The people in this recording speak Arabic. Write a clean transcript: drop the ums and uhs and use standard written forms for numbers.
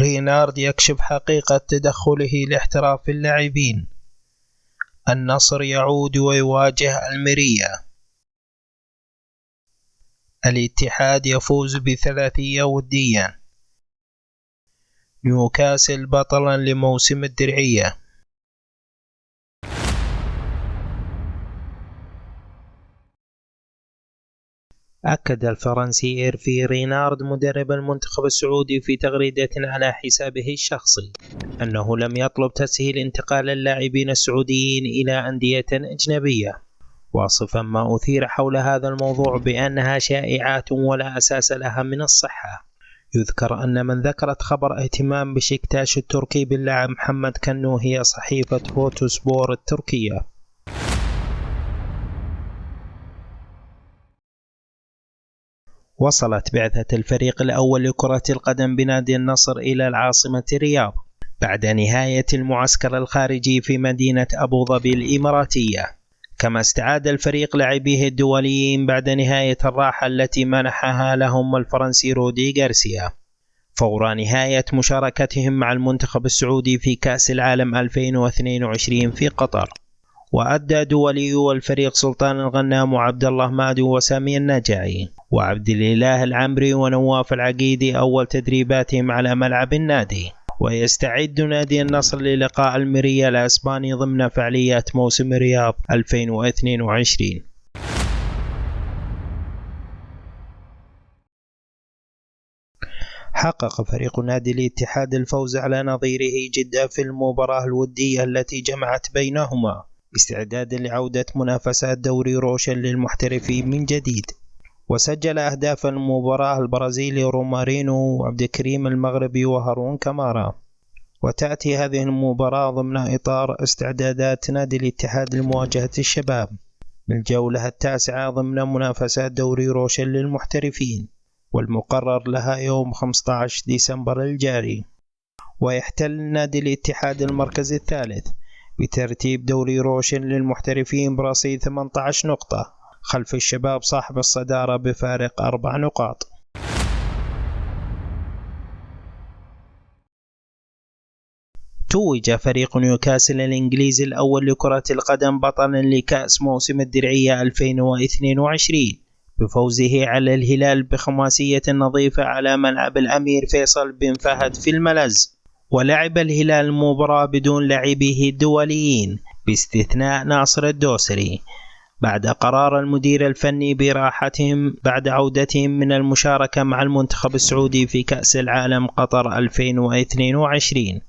رينارد يكشف حقيقة تدخله لاحتراف اللاعبين. النصر يعود ويواجه الميريا. الاتحاد يفوز ب3 وديا. نيوكاسل بطلا لموسم الدرعية. أكد الفرنسي إيرفي رينارد مدرب المنتخب السعودي في تغريدة على حسابه الشخصي أنه لم يطلب تسهيل انتقال اللاعبين السعوديين إلى أندية أجنبية، واصفا ما أثير حول هذا الموضوع بأنها شائعات ولا أساس لها من الصحة. يذكر أن من ذكرت خبر اهتمام بشكتاش التركي باللاعب محمد كنو هي صحيفة فوتوسبور التركية. وصلت بعثة الفريق الأول لكرة القدم بنادي النصر إلى العاصمة الرياض بعد نهاية المعسكر الخارجي في مدينة أبو ظبي الإماراتية، كما استعاد الفريق لاعبيه الدوليين بعد نهاية الراحة التي منحها لهم الفرنسي رودي غارسيا فور نهاية مشاركتهم مع المنتخب السعودي في كأس العالم 2022 في قطر. وأدى دولي الفريق سلطان الغنام وعبد الله مادو وسامي النجاعي وعبد الإله العمري ونواف العقيدي أول تدريباتهم على ملعب النادي. ويستعد نادي النصر للقاء الميريا الأسباني ضمن فعاليات موسم الرياض 2022. حقق فريق نادي الاتحاد الفوز على نظيره جدة في المباراة الودية التي جمعت بينهما استعدادا لعودة منافسات دوري روشن للمحترفين من جديد. وسجل أهداف المباراة البرازيلي رومارينو وعبد الكريم المغربي وهارون كامارا. وتأتي هذه المباراة ضمن إطار استعدادات نادي الاتحاد لمواجهة الشباب بالجولة 9 ضمن منافسات دوري روشن للمحترفين، والمقرر لها يوم 15 ديسمبر الجاري. ويحتل نادي الاتحاد المركز الثالث بترتيب دوري روشن للمحترفين برصيد 18 نقطة خلف الشباب صاحب الصدارة بفارق 4 نقاط. توج فريق نيوكاسل الإنجليزي الأول لكرة القدم بطلا لكأس موسم الدرعية 2022 بفوزه على الهلال ب5 نظيفة على ملعب الأمير فيصل بن فهد في الملز. ولعب الهلال المباراة بدون لاعبيه الدوليين باستثناء ناصر الدوسري بعد قرار المدير الفني براحتهم بعد عودتهم من المشاركة مع المنتخب السعودي في كأس العالم قطر 2022.